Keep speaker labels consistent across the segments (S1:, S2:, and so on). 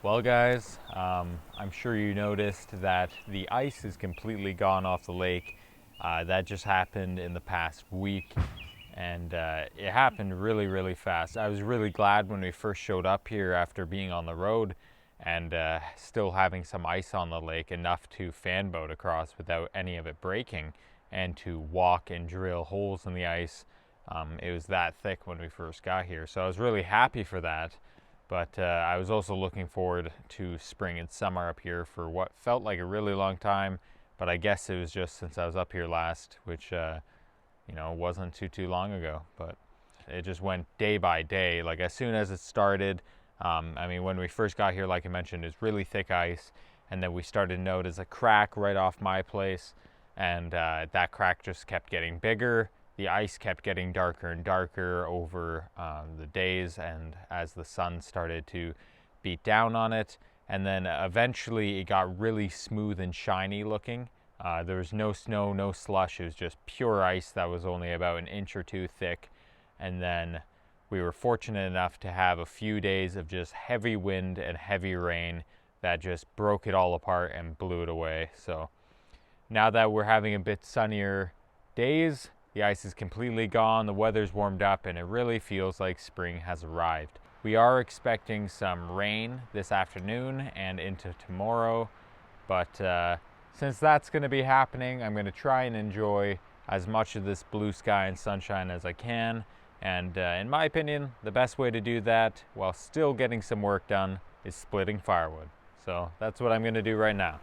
S1: Well, guys, I'm sure you noticed that the ice is completely gone off the lake. That just happened in the past week, and it happened really, really fast. I was really glad when we first showed up here after being on the road and still having some ice on the lake, enough to fan boat across without any of it breaking and to walk and drill holes in the ice. It was that thick when we first got here, so I was really happy for that. But I was also looking forward to spring and summer up here for what felt like a really long time. But I guess it was just since I was up here last, which wasn't too long ago. But it just went day by day. Like as soon as it started, when we first got here, like I mentioned, it's really thick ice, and then we started to notice a crack right off my place, and that crack just kept getting bigger. The ice kept getting darker and darker over the days, and as the sun started to beat down on it, and then eventually it got really smooth and shiny looking. There was no snow, no slush. It was just pure ice that was only about an inch or two thick. And then we were fortunate enough to have a few days of just heavy wind and heavy rain that just broke it all apart and blew it away. So now that we're having a bit sunnier days, the ice is completely gone, the weather's warmed up, and it really feels like spring has arrived. We are expecting some rain this afternoon and into tomorrow, but since that's going to be happening, I'm going to try and enjoy as much of this blue sky and sunshine as I can. And in my opinion, the best way to do that while still getting some work done is splitting firewood. So that's what I'm going to do right now.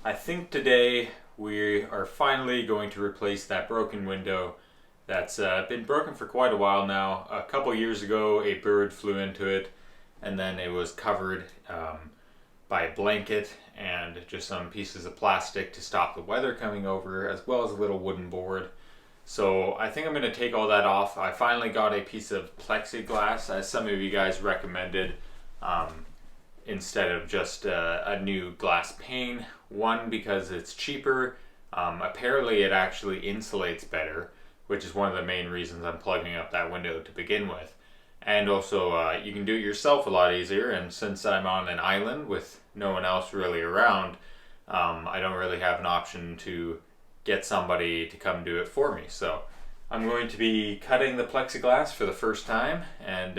S1: I think today we are finally going to replace that broken window that's been broken for quite a while now. A couple years ago, a bird flew into it, and then it was covered by a blanket and just some pieces of plastic to stop the weather coming over, as well as a little wooden board. So I think I'm going to take all that off. I finally got a piece of plexiglass, as some of you guys recommended, instead of just a new glass pane. One, because it's cheaper. Apparently it actually insulates better, which is one of the main reasons I'm plugging up that window to begin with. And also you can do it yourself a lot easier, and since I'm on an island with no one else really around, I don't really have an option to get somebody to come do it for me. So I'm going to be cutting the plexiglass for the first time and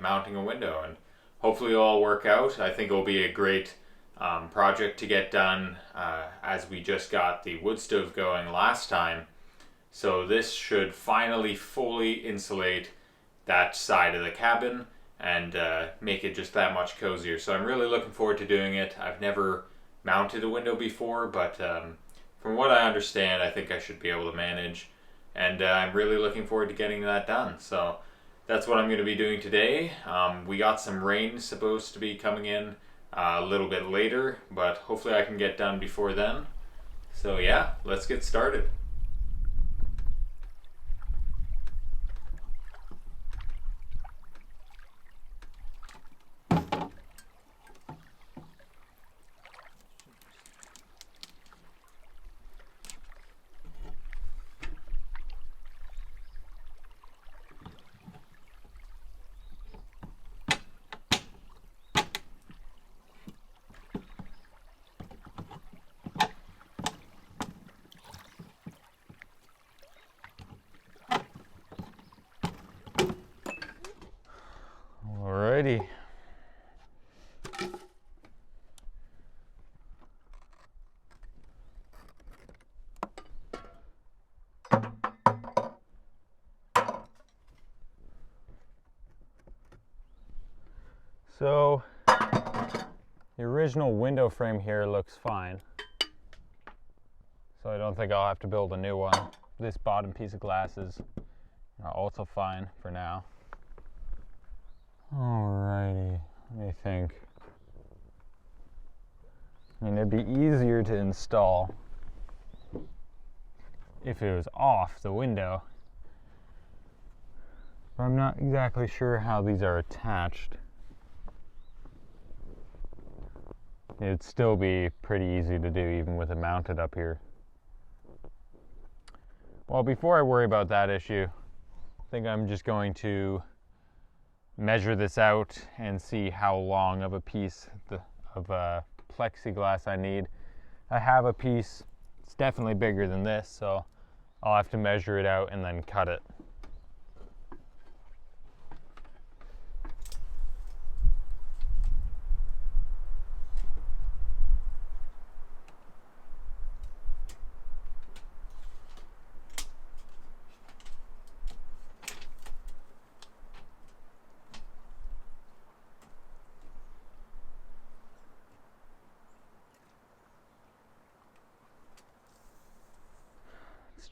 S1: mounting a window, and hopefully it'll all work out. I think it'll be a great project to get done, as we just got the wood stove going last time. So this should finally fully insulate that side of the cabin and make it just that much cozier. So I'm really looking forward to doing it. I've never mounted a window before, but from what I understand, I think I should be able to manage, and I'm really looking forward to getting that done. So that's what I'm going to be doing today. We got some rain supposed to be coming in a little bit later, but hopefully I can get done before then. So yeah, let's get started. Alrighty. So the original window frame here looks fine, so I don't think I'll have to build a new one. This bottom piece of glass is also fine for now. Alrighty, let me think. I mean, it'd be easier to install if it was off the window, but I'm not exactly sure how these are attached. It'd still be pretty easy to do even with it mounted up here. Well, before I worry about that issue, I think I'm just going to measure this out and see how long of a piece of plexiglass I need. I have a piece, it's definitely bigger than this, so I'll have to measure it out and then cut it.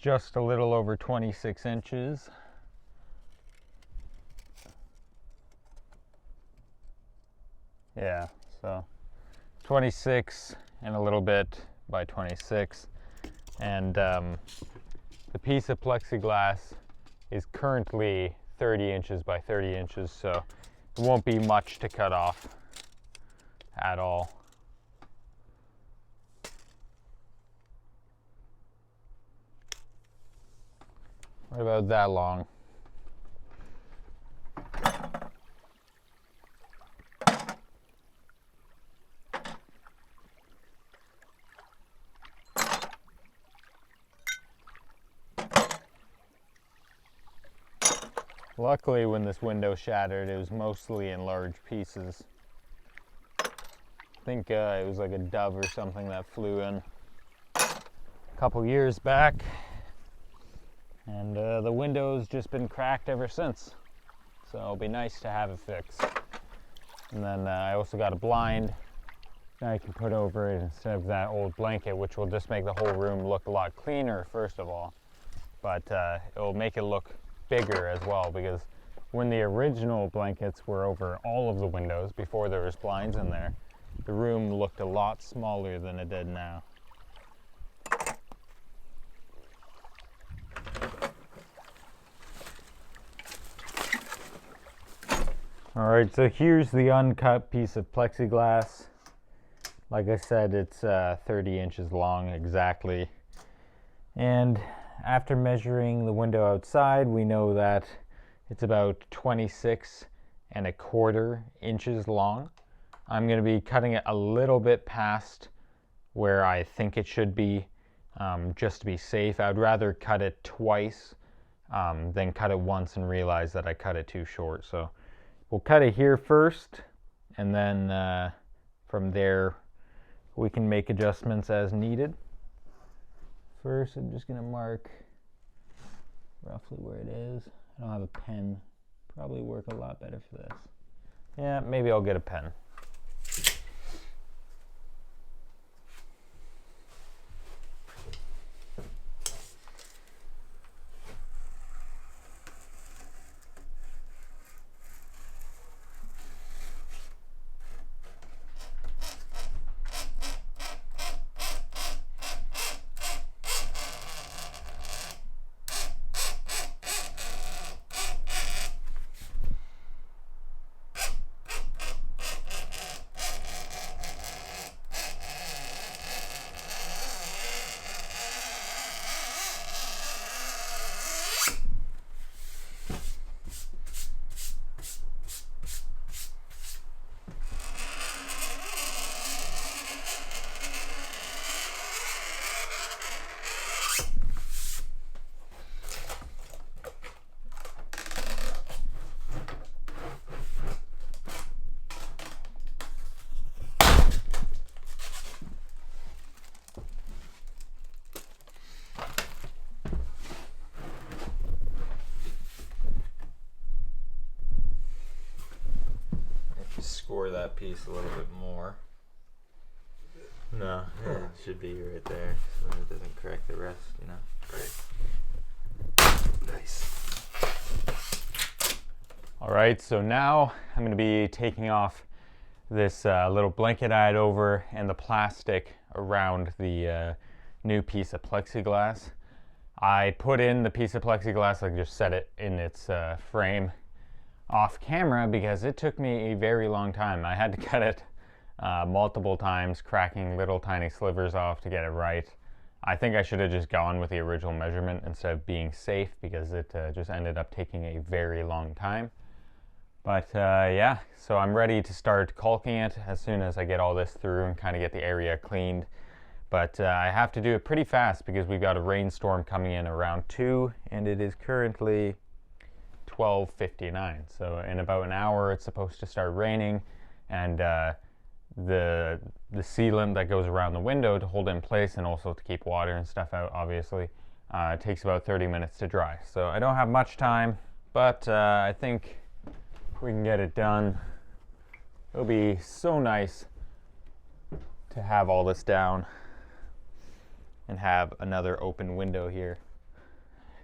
S1: Just a little over 26 inches. Yeah, so 26 and a little bit by 26. And the piece of plexiglass is currently 30 inches by 30 inches, so it won't be much to cut off at all. Right about that long. Luckily, when this window shattered, it was mostly in large pieces. I think it was like a dove or something that flew in a couple years back. And the window's just been cracked ever since. So it'll be nice to have it fixed. And then I also got a blind that I can put over it instead of that old blanket, which will just make the whole room look a lot cleaner, first of all. But it will make it look bigger as well, because when the original blankets were over all of the windows before there was blinds in there, the room looked a lot smaller than it did now. Alright, so here's the uncut piece of plexiglass. Like I said, it's 30 inches long exactly. And after measuring the window outside, we know that it's about 26¼ inches long. I'm going to be cutting it a little bit past where I think it should be, just to be safe. I'd rather cut it twice than cut it once and realize that I cut it too short. So we'll cut it here first, and then from there we can make adjustments as needed. First, I'm just going to mark roughly where it is. I don't have a pen. Probably work a lot better for this. Yeah, maybe I'll get a pen. Score that piece a little bit more. No, yeah, it should be right there, so it doesn't correct the rest, you know. Right. Nice. All right, so now I'm going to be taking off this little blanket I had over and the plastic around the new piece of plexiglass. I put in the piece of plexiglass, like just set it in its frame off camera because it took me a very long time. I had to cut it multiple times, cracking little tiny slivers off to get it right. I think I should have just gone with the original measurement instead of being safe, because it just ended up taking a very long time. But yeah, so I'm ready to start caulking it as soon as I get all this through and kind of get the area cleaned. But I have to do it pretty fast because we've got a rainstorm coming in around 2, and it is currently 12:59. So in about an hour it's supposed to start raining, and the sealant that goes around the window to hold it in place and also to keep water and stuff out, obviously, it takes about 30 minutes to dry. So I don't have much time, but I think we can get it done. It'll be so nice to have all this down and have another open window here.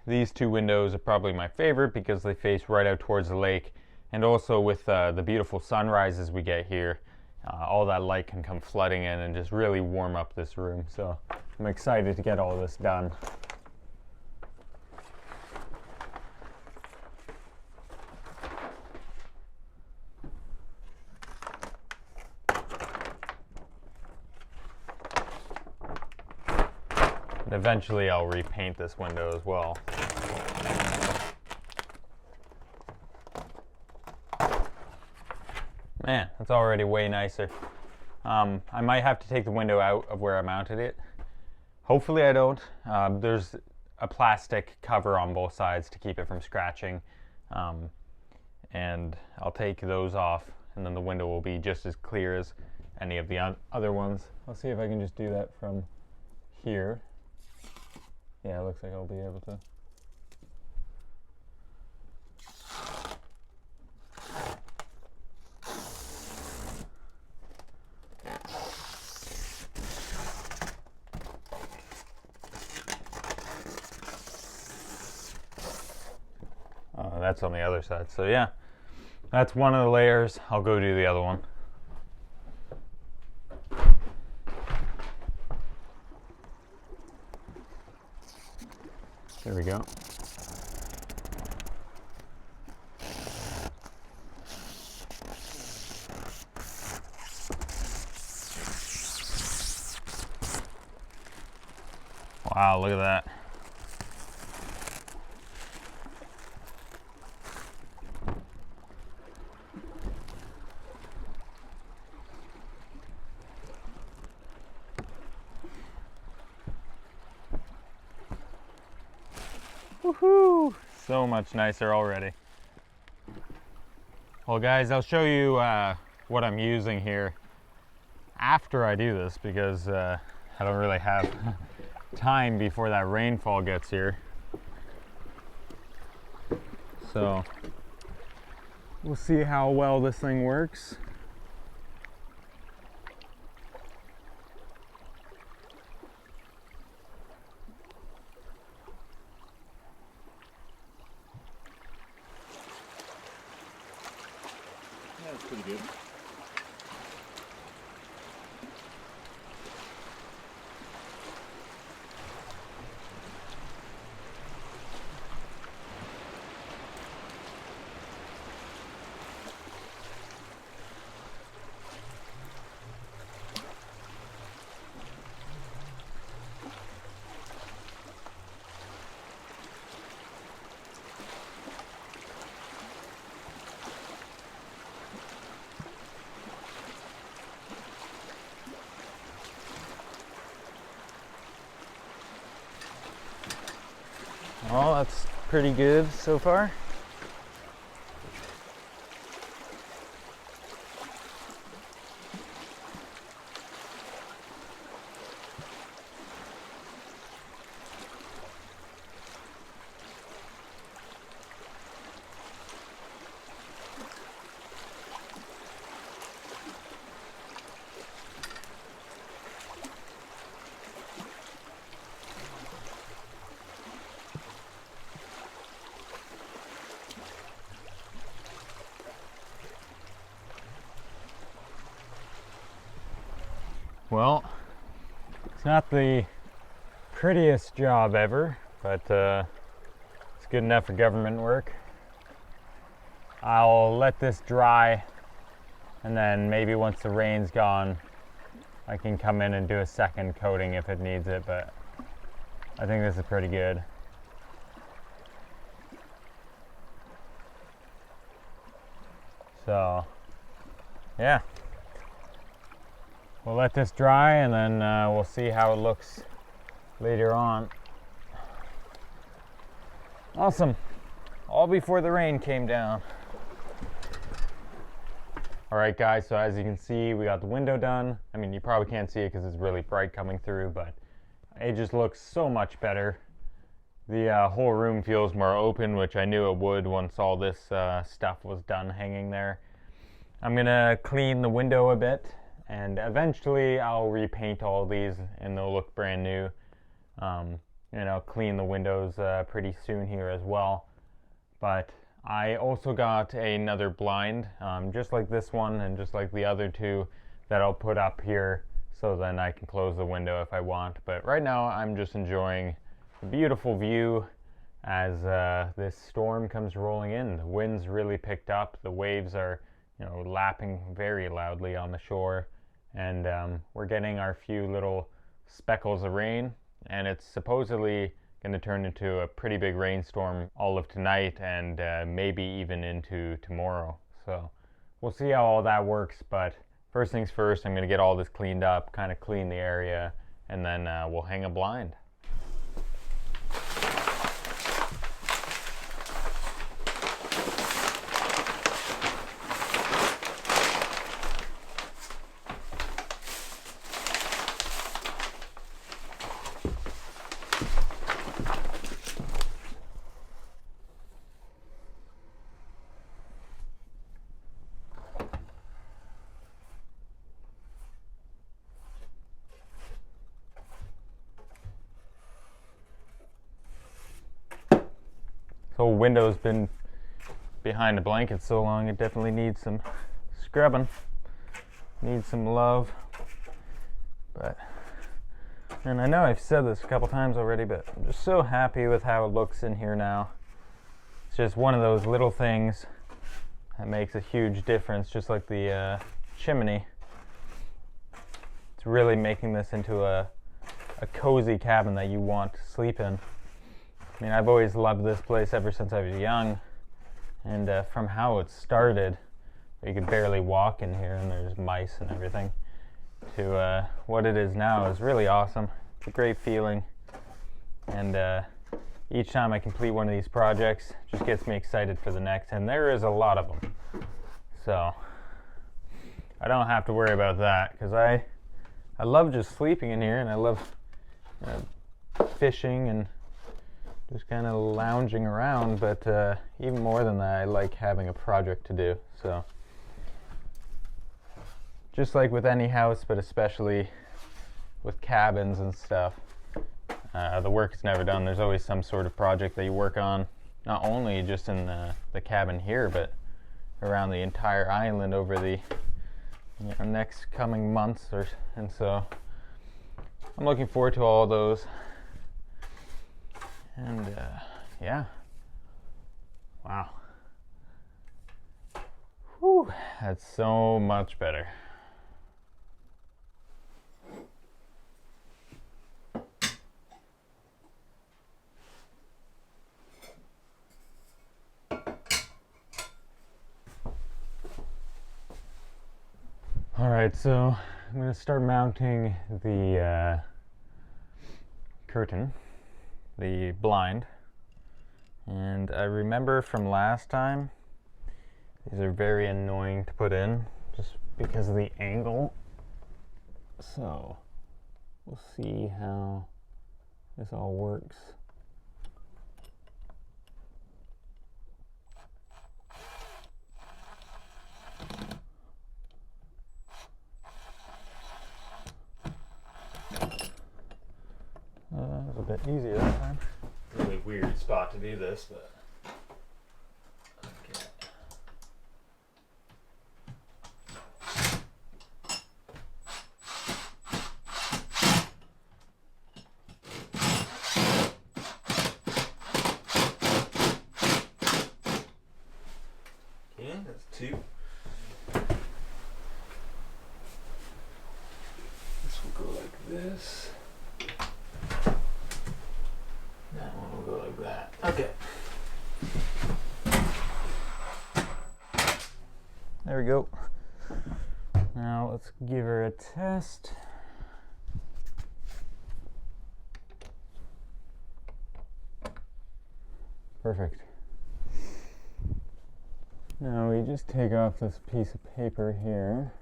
S1: These two windows are probably my favorite because they face right out towards the lake, and also with the beautiful sunrises we get here, all that light can come flooding in and just really warm up this room. So I'm excited to get all this done. And eventually I'll repaint this window as well. Man, it's already way nicer. I might have to take the window out of where I mounted it. Hopefully I don't. There's a plastic cover on both sides to keep it from scratching. And I'll take those off, and then the window will be just as clear as any of the other ones. I'll see if I can just do that from here. Yeah, it looks like I'll be able to. that's on the other side. So yeah, that's one of the layers. I'll go do the other one. There we go. Wow, look at that. Woohoo! So much nicer already. Well guys, I'll show you what I'm using here after I do this, because I don't really have time before that rainfall gets here. So we'll see how well this thing works.
S2: Yeah, that's pretty good.
S1: Well, that's pretty good so far. Well, it's not the prettiest job ever, but it's good enough for government work. I'll let this dry, and then maybe once the rain's gone, I can come in and do a second coating if it needs it, but I think this is pretty good. So, yeah. We'll let this dry, and then we'll see how it looks later on. Awesome. All before the rain came down. All right, guys, so as you can see, we got the window done. I mean, you probably can't see it because it's really bright coming through, but it just looks so much better. The whole room feels more open, which I knew it would once all this stuff was done hanging there. I'm gonna clean the window a bit, and eventually I'll repaint all these and they'll look brand new. And I'll clean the windows pretty soon here as well. But I also got another blind, just like this one and just like the other two, that I'll put up here so then I can close the window if I want. But right now I'm just enjoying the beautiful view as this storm comes rolling in. The wind's really picked up. The waves are, lapping very loudly on the shore. And we're getting our few little speckles of rain, and it's supposedly going to turn into a pretty big rainstorm all of tonight and maybe even into tomorrow. So we'll see how all that works, but first things first, I'm going to get all this cleaned up, kind of clean the area, and then we'll hang a blind. So window's been behind the blanket so long, it definitely needs some scrubbing, needs some love. And I know I've said this a couple times already, but I'm just so happy with how it looks in here now. It's just one of those little things that makes a huge difference, just like the chimney. It's really making this into a cozy cabin that you want to sleep in. I mean, I've always loved this place ever since I was young, and from how it started, you could barely walk in here and there's mice and everything, to what it is now is really awesome. It's a great feeling, and each time I complete one of these projects, it just gets me excited for the next, and there is a lot of them. So I don't have to worry about that, because I love just sleeping in here, and I love fishing and just kind of lounging around, but even more than that, I like having a project to do. So just like with any house, but especially with cabins and stuff, the work is never done. There's always some sort of project that you work on, not only just in the cabin here, but around the entire island over the next coming months. And so I'm looking forward to all those. And yeah, wow, whew, that's so much better. All right, so I'm going to start mounting the curtain, the blind. And I remember from last time, these are very annoying to put in just because of the angle. So we'll see how this all works. That was a bit easier that time. Really weird spot to do this, but okay. Okay, that's two. This will go like this. That one will go like that. Okay. There we go. Now let's give her a test. Perfect. Now we just take off this piece of paper here.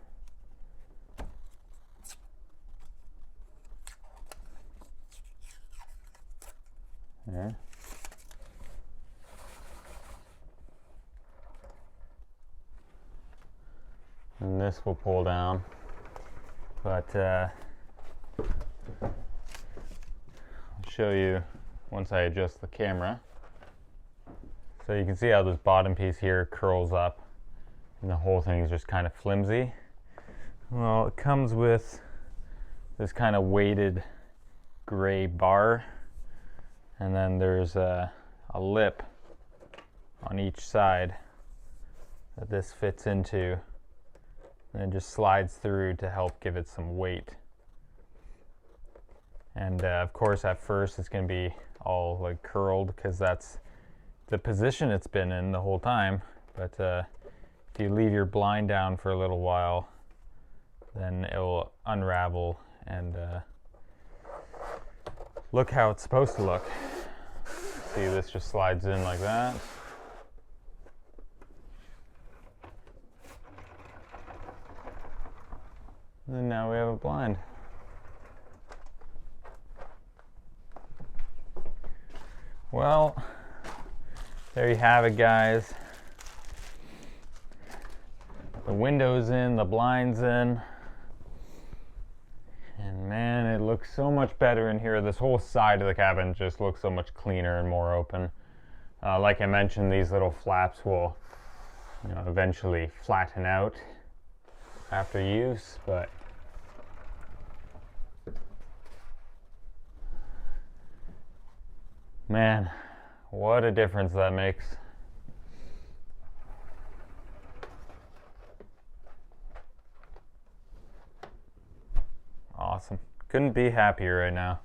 S1: There. And this will pull down, but I'll show you once I adjust the camera. So you can see how this bottom piece here curls up and the whole thing is just kind of flimsy. Well, it comes with this kind of weighted gray bar, and then there's a lip on each side that this fits into, and it just slides through to help give it some weight. And of course at first it's going to be all like curled because that's the position it's been in the whole time, but if you leave your blind down for a little while, then it will unravel and look how it's supposed to look. See, this just slides in like that. And now we have a blind. Well, there you have it, guys. The window's in, the blind's in. And man, it looks so much better in here. This whole side of the cabin just looks so much cleaner and more open. Like I mentioned, these little flaps will, eventually flatten out after use, but man, what a difference that makes. Awesome. Couldn't be happier right now.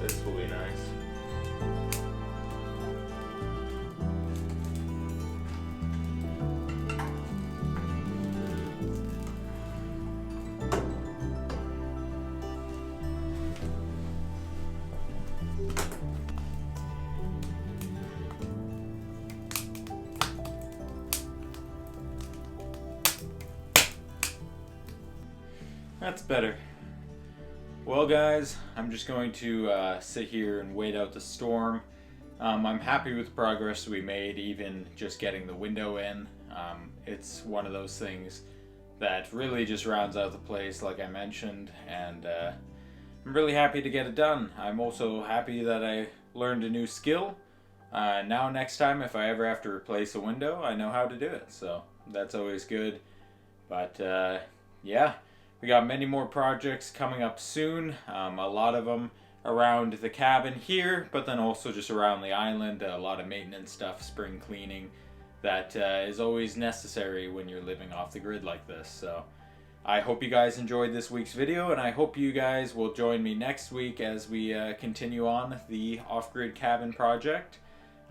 S1: This will be nice. That's better. Well guys, I'm just going to sit here and wait out the storm. I'm happy with the progress we made, even just getting the window in. It's one of those things that really just rounds out the place, like I mentioned, and I'm really happy to get it done. I'm also happy that I learned a new skill. Now next time, if I ever have to replace a window, I know how to do it, so that's always good. But yeah. We got many more projects coming up soon, a lot of them around the cabin here, but then also just around the island, a lot of maintenance stuff, spring cleaning, that is always necessary when you're living off the grid like this. So I hope you guys enjoyed this week's video, and I hope you guys will join me next week as we continue on the off-grid cabin project.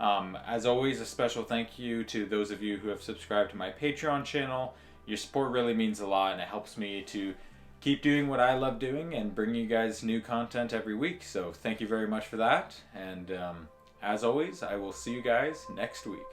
S1: As always, a special thank you to those of you who have subscribed to my Patreon channel. Your support really means a lot, and it helps me to keep doing what I love doing and bring you guys new content every week. So thank you very much for that. And
S2: As always, I will see you guys next week.